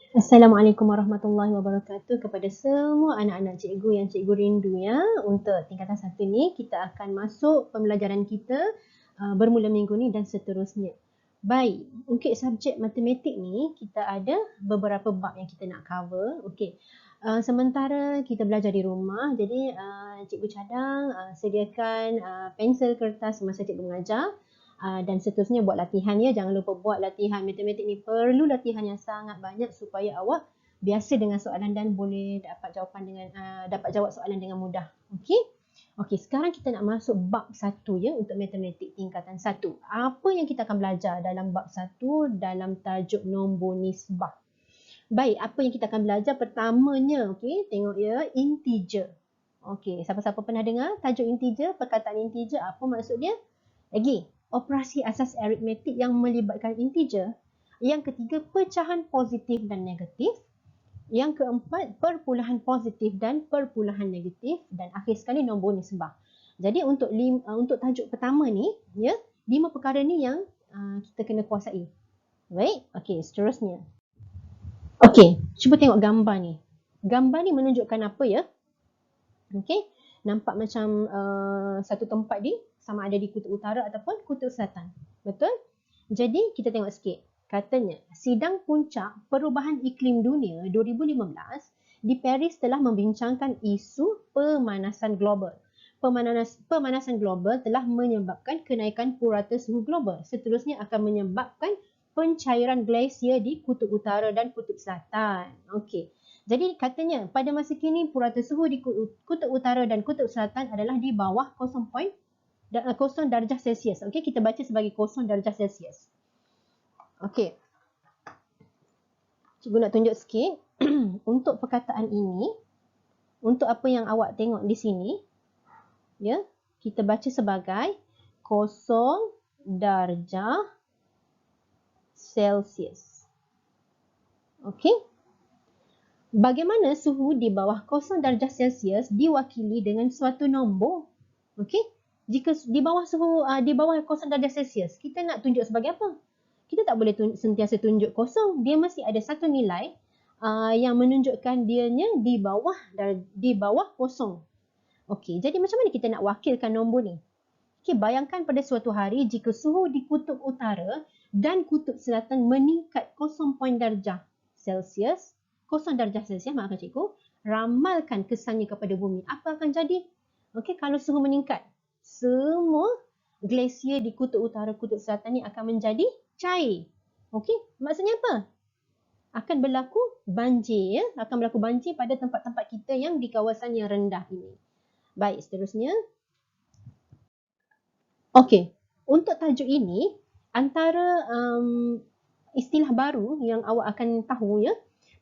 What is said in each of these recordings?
Assalamualaikum warahmatullahi wabarakatuh kepada semua anak-anak cikgu yang cikgu rindu ya. Untuk tingkatan 1 ni kita akan masuk pembelajaran kita bermula minggu ni dan seterusnya. Baik, untuk subjek matematik ni kita ada beberapa bab yang kita nak cover. Okey. Sementara kita belajar di rumah, jadi cikgu cadang sediakan pensel, kertas semasa cikgu mengajar. Dan seterusnya buat latihan ya. Jangan lupa buat latihan. Matematik ni perlu latihan yang sangat banyak supaya awak biasa dengan soalan dan boleh dapat jawapan dengan dapat jawab soalan dengan mudah. Okey? Okey, sekarang kita nak masuk bab 1 ya untuk matematik tingkatan 1. Apa yang kita akan belajar dalam bab 1 dalam tajuk nombor nisbah? Baik, apa yang kita akan belajar pertamanya, okey, tengok ya, integer. Okey, siapa-siapa pernah dengar tajuk integer, perkataan integer, apa maksud dia? Lagi, operasi asas aritmetik yang melibatkan integer. Yang ketiga, pecahan positif dan negatif. Yang keempat, perpuluhan positif dan perpuluhan negatif. Dan akhir sekali, nombor nisbah. Jadi untuk tajuk pertama ni, ya, 5 perkara ni yang kita kena kuasai. Baik, okey, seterusnya. Okey, cuba tengok gambar ni. Gambar ni menunjukkan apa ya? Okey, nampak macam satu tempat di sama ada di kutub utara ataupun kutub selatan. Betul? Jadi kita tengok sikit. Katanya, sidang puncak perubahan iklim dunia 2015 di Paris telah membincangkan isu pemanasan global. Pemanasan global telah menyebabkan kenaikan purata suhu global. Seterusnya akan menyebabkan pencairan glasier di kutub utara dan kutub selatan. Okey. Jadi katanya pada masa kini purata suhu di kutub utara dan kutub selatan adalah di bawah 0 darjah Celsius. Okey, kita baca sebagai 0 darjah Celsius. Okey. Cikgu nak tunjuk sikit untuk perkataan ini, untuk apa yang awak tengok di sini, ya, kita baca sebagai 0 darjah Celsius. Okey. Bagaimana suhu di bawah 0 darjah Celsius diwakili dengan suatu nombor? Okey. Jika di bawah suhu di bawah 0 darjah Celsius, kita nak tunjuk sebagai apa? Kita tak boleh sentiasa tunjuk kosong. Dia mesti ada satu nilai yang menunjukkan dianya di bawah kosong. Okey, jadi macam mana kita nak wakilkan nombor ni? Okey, bayangkan pada suatu hari jika suhu di kutub utara dan kutub selatan meningkat 0 darjah Celsius, 0 darjah Celsius, maafkan cikgu, ramalkan kesannya kepada bumi. Apa akan jadi? Okey, kalau suhu meningkat, semua glasier di kutub utara, kutub selatan ni akan menjadi cair. Okey, maksudnya apa? Akan berlaku banjir ya, akan berlaku banjir pada tempat-tempat kita yang di kawasan yang rendah ini. Baik, seterusnya. Okey, untuk tajuk ini antara istilah baru yang awak akan tahu ya.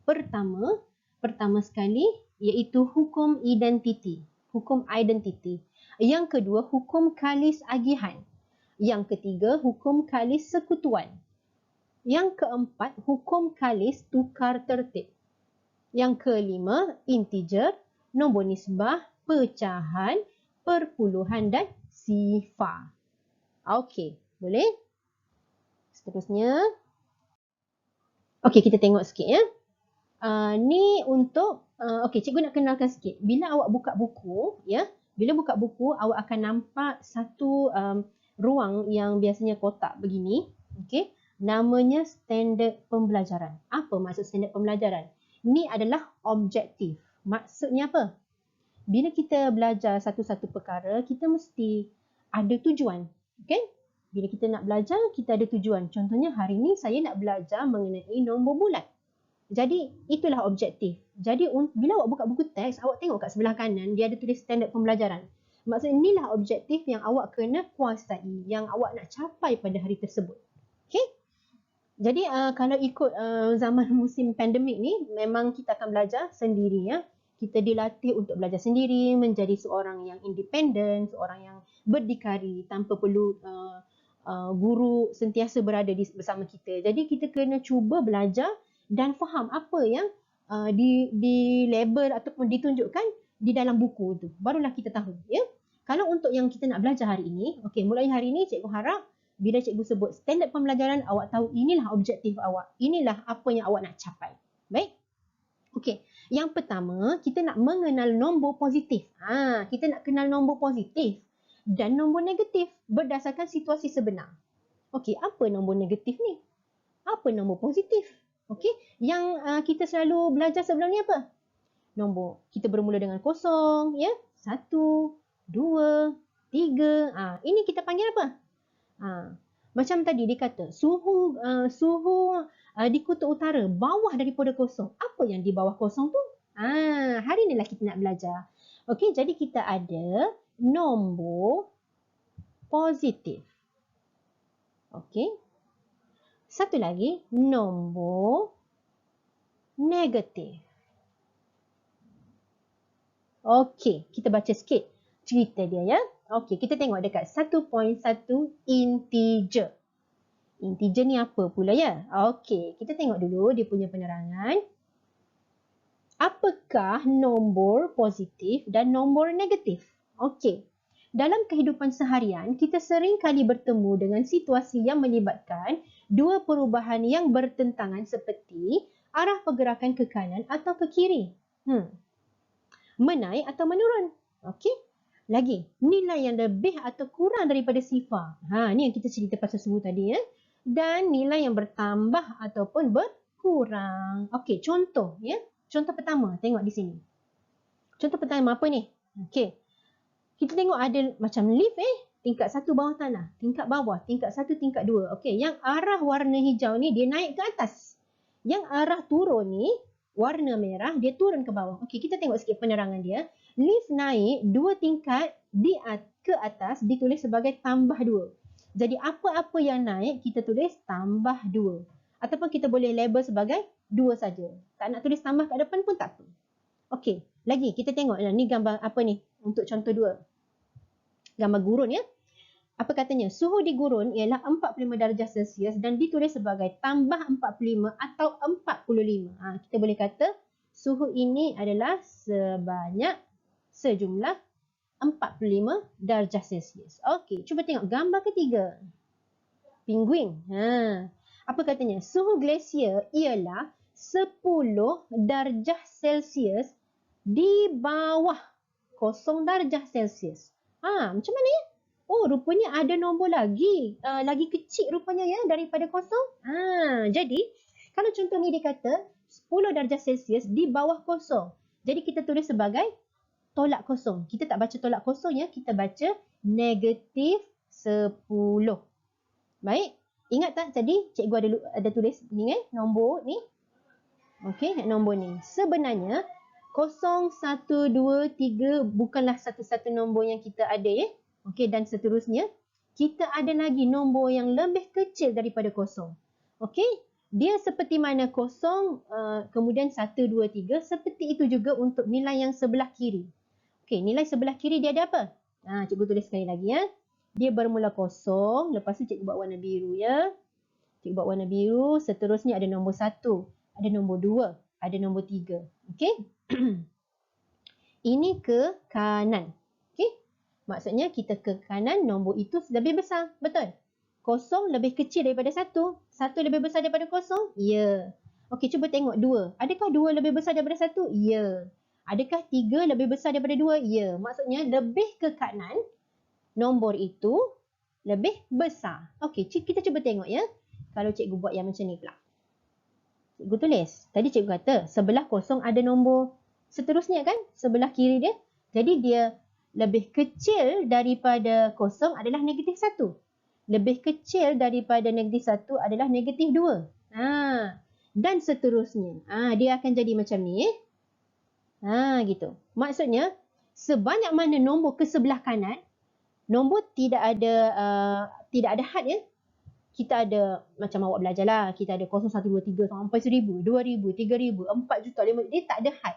Pertama sekali iaitu hukum identiti, hukum identiti. Yang kedua, hukum kalis agihan. Yang ketiga, hukum kalis sekutuan. Yang keempat, hukum kalis tukar tertib. Yang kelima, integer, nombor nisbah, pecahan, perpuluhan dan sifar. Okey, boleh? Seterusnya. Okey, kita tengok sikit ya. Ni untuk, okey, cikgu nak kenalkan sikit. Bila awak buka buku, ya, bila buka buku, awak akan nampak satu ruang yang biasanya kotak begini. Okey, namanya standard pembelajaran. Apa maksud standard pembelajaran? Ini adalah objektif. Maksudnya apa? Bila kita belajar satu-satu perkara, kita mesti ada tujuan. Okay? Bila kita nak belajar, kita ada tujuan. Contohnya hari ini saya nak belajar mengenai nombor bulat. Jadi itulah objektif. Jadi bila awak buka buku teks, awak tengok kat sebelah kanan, dia ada tulis standard pembelajaran. Maksudnya inilah objektif yang awak kena kuasai, yang awak nak capai pada hari tersebut. Okay? Jadi kalau ikut zaman musim pandemik ni, memang kita akan belajar sendiri ya. Kita dilatih untuk belajar sendiri, menjadi seorang yang independen, seorang yang berdikari tanpa perlu guru sentiasa berada bersama kita. Jadi kita kena cuba belajar dan faham apa yang di label ataupun ditunjukkan di dalam buku itu. Barulah kita tahu ya. Kalau untuk yang kita nak belajar hari ini, okey, mulai hari ini cikgu harap bila cikgu sebut standard pembelajaran, awak tahu inilah objektif awak. Inilah apa yang awak nak capai. Baik. Okey. Yang pertama, kita nak mengenal nombor positif. Kita nak kenal nombor positif dan nombor negatif berdasarkan situasi sebenar. Okey, apa nombor negatif ni? Apa nombor positif? Okey, yang kita selalu belajar sebelum ni apa? Nombor. Kita bermula dengan kosong, ya. 1, 2, 3. Ini kita panggil apa? Macam tadi dia kata suhu di kutub utara bawah daripada kosong. Apa yang di bawah kosong tu? Hari inilah kita nak belajar. Okey, jadi kita ada nombor positif. Okey. Satu lagi, nombor negatif. Okey, kita baca sikit cerita dia, ya. Okey, kita tengok dekat 1.1 integer. Integer ni apa pula, ya? Okey, kita tengok dulu dia punya penerangan. Apakah nombor positif dan nombor negatif? Okey. Dalam kehidupan seharian, kita sering kali bertemu dengan situasi yang melibatkan dua perubahan yang bertentangan seperti arah pergerakan ke kanan atau ke kiri. Menaik atau menurun. Okey. Lagi, nilai yang lebih atau kurang daripada sifar. Ni yang kita cerita pasal suhu tadi, ya. Dan nilai yang bertambah ataupun berkurang. Okey, contoh, ya. Contoh pertama, tengok di sini. Contoh pertama apa ni? Okey. Kita tengok ada macam lift, tingkat 1 bawah tanah, tingkat bawah, tingkat 1, tingkat 2. Okey, yang arah warna hijau ni dia naik ke atas. Yang arah turun ni warna merah dia turun ke bawah. Okey, kita tengok sikit penerangan dia. Lift naik 2 tingkat ke atas ditulis sebagai tambah 2. Jadi apa-apa yang naik kita tulis tambah 2. Ataupun kita boleh label sebagai 2 saja. Tak nak tulis tambah kat depan pun tak apa. Okey, lagi kita tengok ni gambar apa ni untuk contoh 2. Gambar gurun, ya. Apa katanya? Suhu di gurun ialah 45 darjah Celsius dan ditulis sebagai tambah 45 atau 45. Kita boleh kata suhu ini adalah sejumlah 45 darjah Celsius. Okey, cuba tengok gambar ketiga. Penguin. Apa katanya? Suhu glasier ialah 10 darjah Celsius di bawah 0 darjah Celsius. Macam mana, ya? Oh, rupanya ada nombor lagi. Lagi kecil rupanya, ya, daripada 0. Jadi, kalau contoh ni dia kata 10 darjah Celsius di bawah 0. Jadi, kita tulis sebagai tolak 0. Kita tak baca tolak 0, ya. Kita baca negatif 10. Baik. Ingat tak tadi cikgu ada tulis ni, nombor ni? Okey, nombor ni. Sebenarnya 0, 1, 2, 3 bukanlah satu-satu nombor yang kita ada, ya. Okey, dan seterusnya. Kita ada lagi nombor yang lebih kecil daripada 0. Okey, dia seperti mana 0, kemudian 1, 2, 3. Seperti itu juga untuk nilai yang sebelah kiri. Okey, nilai sebelah kiri dia ada apa? Cikgu tulis sekali lagi, ya. Dia bermula 0, lepas tu cikgu buat warna biru, ya. Cikgu buat warna biru, seterusnya ada nombor 1, ada nombor 2, ada nombor 3. Okey? Ini ke kanan. Okey? Maksudnya kita ke kanan, nombor itu lebih besar. Betul? 0 lebih kecil daripada 1. 1 lebih besar daripada 0? Ya. Okey, cuba tengok 2. Adakah 2 lebih besar daripada 1? Ya. Adakah 3 lebih besar daripada 2? Ya. Maksudnya lebih ke kanan, nombor itu lebih besar. Okey, kita cuba tengok, ya. Kalau cikgu buat yang macam ni pula. Cikgu tulis. Tadi cikgu kata sebelah 0 ada nombor seterusnya, kan? Sebelah kiri dia. Jadi dia lebih kecil daripada 0 adalah negatif 1. Lebih kecil daripada negatif 1 adalah negatif 2. Dan seterusnya. Dia akan jadi macam ni. Gitu. Maksudnya, sebanyak mana nombor ke sebelah kanan, nombor tidak ada had, ya. Kita ada, macam awak belajar lah, kita ada 0, 1, 2, 3 sampai 1000, 2000, 3000, 4 juta, 5 juta. Dia tak ada had.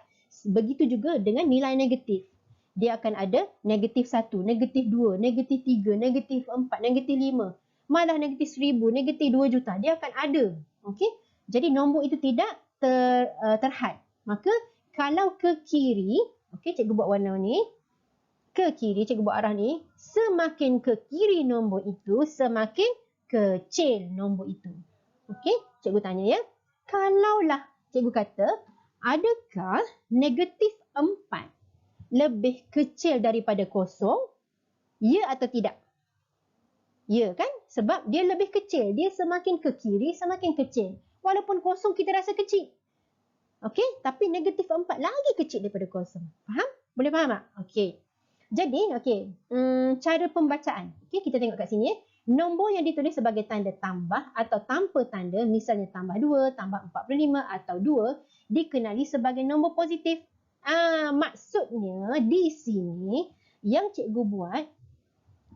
Begitu juga dengan nilai negatif. Dia akan ada negatif 1, negatif 2, negatif 3, negatif 4, negatif 5. Malah negatif 1000, negatif 2 juta. Dia akan ada. Okey? Jadi nombor itu tidak terhad. Maka kalau ke kiri, okey, cikgu buat warna ni. Ke kiri, cikgu buat arah ni. Semakin ke kiri nombor itu, semakin kecil nombor itu. Okey? Cikgu tanya, ya. Kalaulah Cikgu kata, adakah negatif 4 lebih kecil daripada kosong? Ya atau tidak? Ya kan? Sebab dia lebih kecil. Dia semakin ke kiri, semakin kecil. Walaupun kosong kita rasa kecil. Okey, tapi negatif 4 lagi kecil daripada kosong. Faham? Boleh faham tak? Okey. Jadi, cara pembacaan. Okey, kita tengok kat sini. Nombor yang ditulis sebagai tanda tambah atau tanpa tanda, misalnya tambah 2, tambah 45 atau 2, dikenali sebagai nombor positif. Maksudnya di sini yang cikgu buat,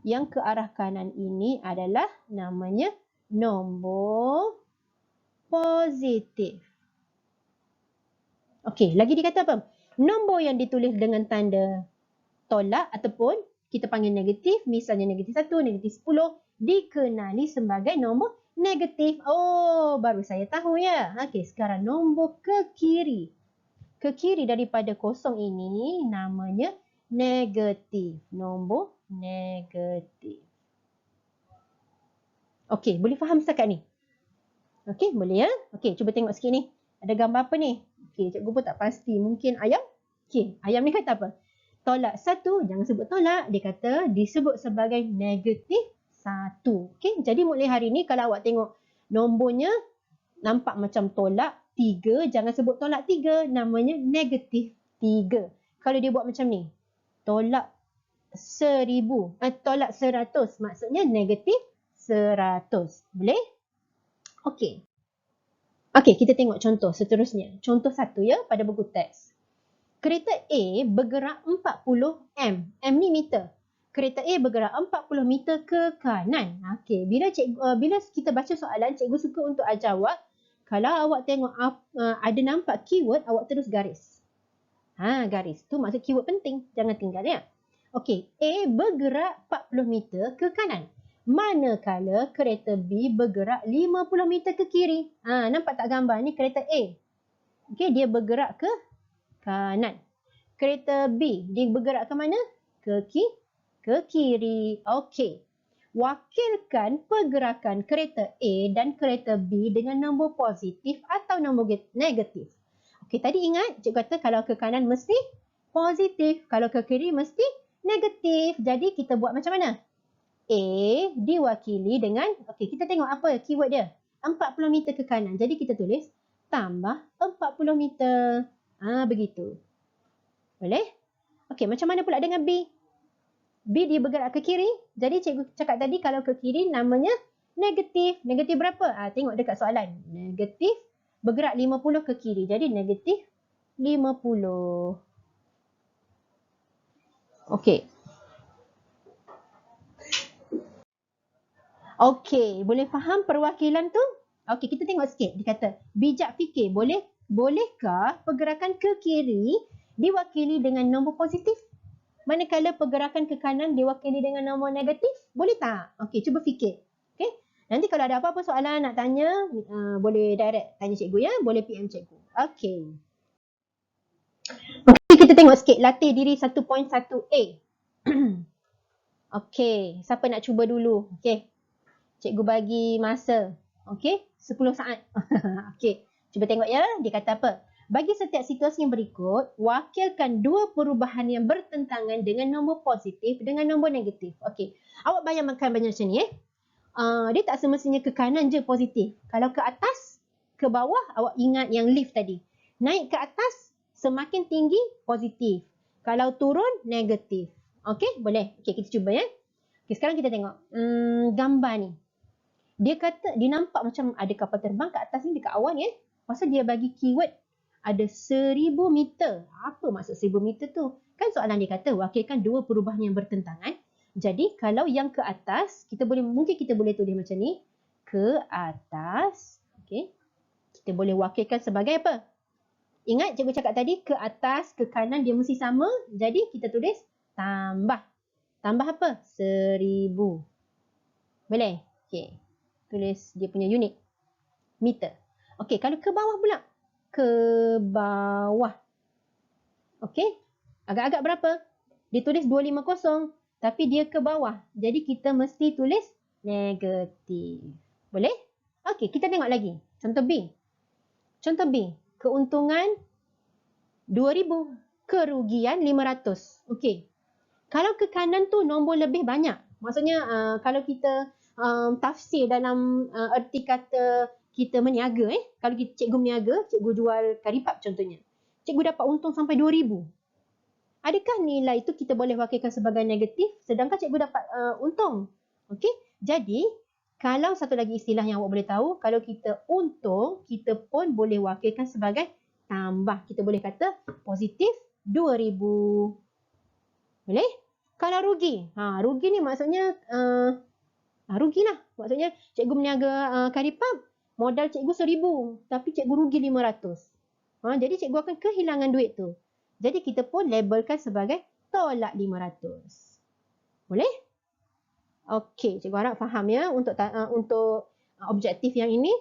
yang ke arah kanan ini adalah namanya nombor positif. Okey, lagi dikata apa? Nombor yang ditulis dengan tanda tolak ataupun kita panggil negatif, misalnya negatif 1, negatif 10, dikenali sebagai nombor negatif. Oh, baru saya tahu ya. Okey, sekarang nombor ke kiri. Ke kiri daripada kosong ini namanya negatif. Nombor negatif. Okey, boleh faham setakat ni? Okey, boleh ya? Okey, cuba tengok sikit ni. Ada gambar apa ni? Okey, cikgu pun tak pasti. Mungkin ayam? Okey, ayam ni kata apa? Tolak 1, jangan sebut tolak. Dia kata disebut sebagai negatif 1. Okey, jadi mulai hari ni kalau awak tengok nombornya nampak macam tolak 3, jangan sebut tolak 3. Namanya negatif 3. Kalau dia buat macam ni, tolak 1000, tolak 100, maksudnya negatif 100. Boleh? Okey. Okey, kita tengok contoh seterusnya. Contoh 1 ya pada buku teks. Kereta A bergerak 40 m. M ni meter. Kereta A bergerak 40 meter ke kanan. Okey, bila kita baca soalan, cikgu suka untuk ajar awak, kalau awak tengok ada nampak keyword, awak terus garis. Garis. Tu maksud keyword penting. Jangan tinggal ya. Okey, A bergerak 40 meter ke kanan. Manakala kereta B bergerak 50 meter ke kiri. Nampak tak gambar ni kereta A? Okey, dia bergerak ke kanan. Kereta B, dia bergerak ke mana? Ke kiri. Okey. Wakilkan pergerakan kereta A dan kereta B dengan nombor positif atau nombor negatif. Okey, tadi ingat cikgu kata kalau ke kanan mesti positif, kalau ke kiri mesti negatif. Jadi kita buat macam mana? A diwakili dengan, okey, kita tengok apa keyword dia. 40 meter ke kanan. Jadi kita tulis tambah 40 meter. Begitu. Boleh? Okey, macam mana pula dengan B? B dia bergerak ke kiri. Jadi cikgu cakap tadi kalau ke kiri namanya negatif. Negatif berapa? Tengok dekat soalan. Negatif bergerak 50 ke kiri. Jadi negatif 50. Okey. Okey, boleh faham perwakilan tu? Okey, kita tengok sikit. Dia kata, bijak fikir, bolehkah pergerakan ke kiri diwakili dengan nombor positif? Manakala pergerakan ke kanan diwakili dengan nombor negatif? Boleh tak? Okey, cuba fikir. Okey. Nanti kalau ada apa-apa soalan nak tanya, boleh direct tanya cikgu ya. Boleh PM cikgu. Okey. Okey, kita tengok sikit. Latih diri 1.1A. Okey, siapa nak cuba dulu? Okey. Cikgu bagi masa. Okey, 10 saat. Okey, cuba tengok ya. Dia kata apa? Bagi setiap situasi yang berikut, wakilkan dua perubahan yang bertentangan dengan nombor positif dengan nombor negatif. Okey, awak bayangkan macam ni. Dia tak semestinya ke kanan je positif. Kalau ke atas, ke bawah, awak ingat yang lift tadi. Naik ke atas, semakin tinggi positif. Kalau turun, negatif. Okey, boleh? Okey, kita cuba ya. Okey, sekarang kita tengok gambar ni. Dia kata, dia nampak macam ada kapal terbang kat atas ni, dekat awan ya. Pasal dia bagi keyword ada 1000 meter. Apa maksud 1000 meter tu? Kan soalan dia kata wakilkan dua perubahan yang bertentangan. Jadi kalau yang ke atas, mungkin kita boleh tulis macam ni. Ke atas. Okey. Kita boleh wakilkan sebagai apa? Ingat cikgu cakap tadi, ke atas, ke kanan dia mesti sama. Jadi kita tulis tambah. Tambah apa? 1000. Boleh? Okey. Tulis dia punya unit. Meter. Okey, kalau ke bawah pula. Ke bawah. Okey. Agak-agak berapa? Dia tulis 250. Tapi dia ke bawah. Jadi kita mesti tulis negatif. Boleh? Okey, kita tengok lagi. Contoh B. Contoh B. keuntungan 2,000, kerugian 500. Okey. Kalau ke kanan tu nombor lebih banyak. Maksudnya kalau kita tafsir dalam erti kata kita meniaga, kalau kita cikgu meniaga, cikgu jual karipap contohnya. Cikgu dapat untung sampai 2,000. Adakah nilai itu kita boleh wakilkan sebagai negatif sedangkan cikgu dapat untung? Okey. Jadi, kalau satu lagi istilah yang awak boleh tahu, kalau kita untung, kita pun boleh wakilkan sebagai tambah. Kita boleh kata positif 2,000. Boleh? Kalau rugi, rugi ni maksudnya rugilah. Maksudnya cikgu meniaga karipap, modal cikgu 1,000 tapi cikgu rugi 500. Jadi cikgu akan kehilangan duit tu. Jadi kita pun labelkan sebagai tolak 500. Boleh? Okey, cikgu harap faham ya untuk objektif yang ini.